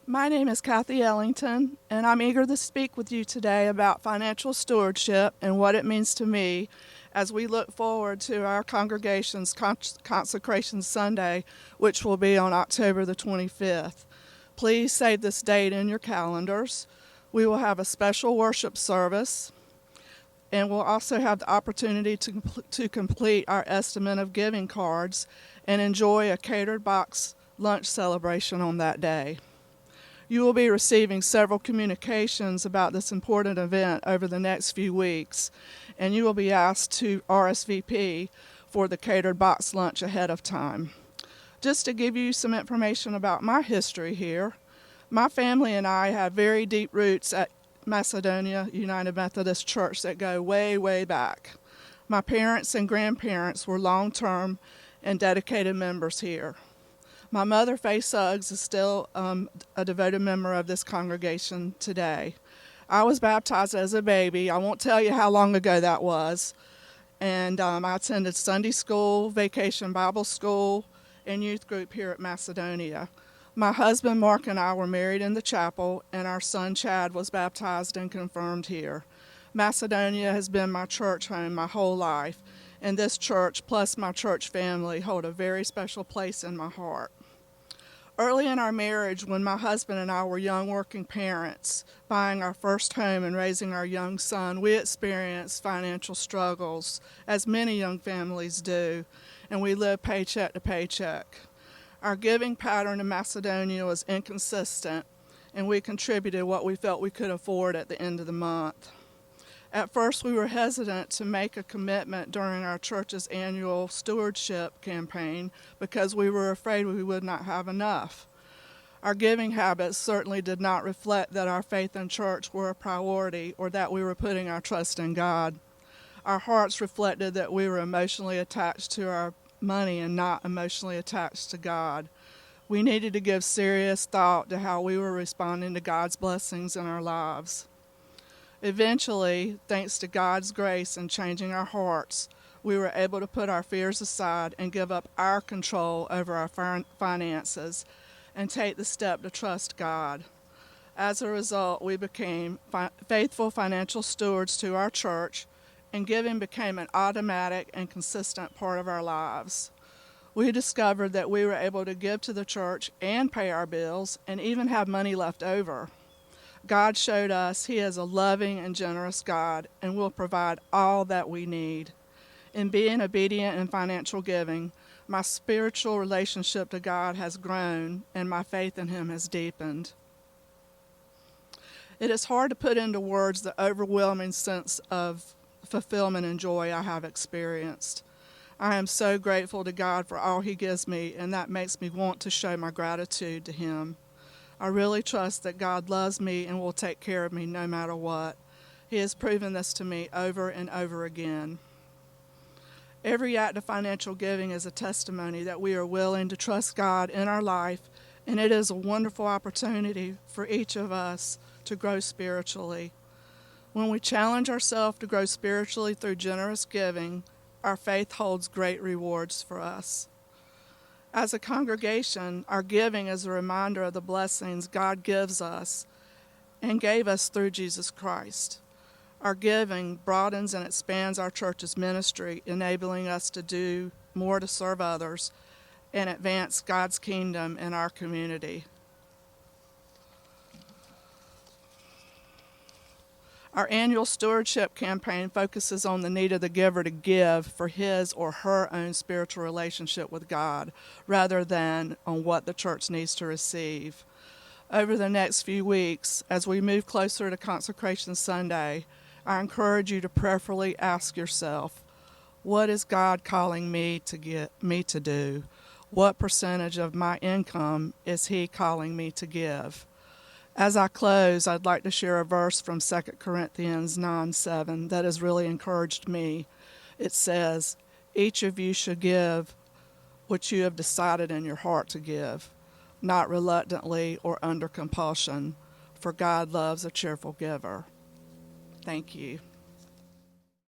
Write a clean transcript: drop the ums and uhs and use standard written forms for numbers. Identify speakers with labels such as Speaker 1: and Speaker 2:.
Speaker 1: My name is Kathy Ellington, and I'm eager to speak with you today about financial stewardship and what it means to me as we look forward to our congregation's Consecration Sunday, which will be on October the 25th. Please save this date in your calendars. We will have a special worship service, and we'll also have the opportunity to complete our estimate of giving cards and enjoy a catered box lunch celebration on that day. You will be receiving several communications about this important event over the next few weeks, and you will be asked to RSVP for the catered box lunch ahead of time. Just to give you some information about my history here, my family and I have very deep roots at Macedonia United Methodist Church that go way, way back. My parents and grandparents were long-term and dedicated members here. My mother, Faye Suggs, is still a devoted member of this congregation today. I was baptized as a baby. I won't tell you how long ago that was. And I attended Sunday school, vacation Bible school, and youth group here at Macedonia. My husband, Mark, and I were married in the chapel, and our son, Chad, was baptized and confirmed here. Macedonia has been my church home my whole life, and this church, plus my church family, hold a very special place in my heart. Early in our marriage, when my husband and I were young working parents, buying our first home and raising our young son, we experienced financial struggles, as many young families do, and we lived paycheck to paycheck. Our giving pattern in Macedonia was inconsistent, and we contributed what we felt we could afford at the end of the month. At first, we were hesitant to make a commitment during our church's annual Stewardship Campaign because we were afraid we would not have enough. Our giving habits certainly did not reflect that our faith in church were a priority or that we were putting our trust in God. Our hearts reflected that we were emotionally attached to our money and not emotionally attached to God. We needed to give serious thought to how we were responding to God's blessings in our lives. Eventually, thanks to God's grace in changing our hearts, we were able to put our fears aside and give up our control over our finances and take the step to trust God. As a result, we became faithful financial stewards to our church, and giving became an automatic and consistent part of our lives. We discovered that we were able to give to the church and pay our bills and even have money left over. God showed us He is a loving and generous God and will provide all that we need. In being obedient in financial giving, my spiritual relationship to God has grown and my faith in Him has deepened. It is hard to put into words the overwhelming sense of fulfillment and joy I have experienced. I am so grateful to God for all He gives me, and that makes me want to show my gratitude to Him. I really trust that God loves me and will take care of me no matter what. He has proven this to me over and over again. Every act of financial giving is a testimony that we are willing to trust God in our life, and it is a wonderful opportunity for each of us to grow spiritually. When we challenge ourselves to grow spiritually through generous giving, our faith holds great rewards for us. As a congregation, our giving is a reminder of the blessings God gives us and gave us through Jesus Christ. Our giving broadens and expands our church's ministry, enabling us to do more to serve others and advance God's kingdom in our community. Our annual Stewardship Campaign focuses on the need of the giver to give for his or her own spiritual relationship with God, rather than on what the church needs to receive. Over the next few weeks, as we move closer to Consecration Sunday, I encourage you to prayerfully ask yourself, what is God calling me to do? What percentage of my income is He calling me to give? As I close, I'd like to share a verse from 2 Corinthians 9:7 that has really encouraged me. It says, "Each of you should give what you have decided in your heart to give, not reluctantly or under compulsion, for God loves a cheerful giver." Thank you.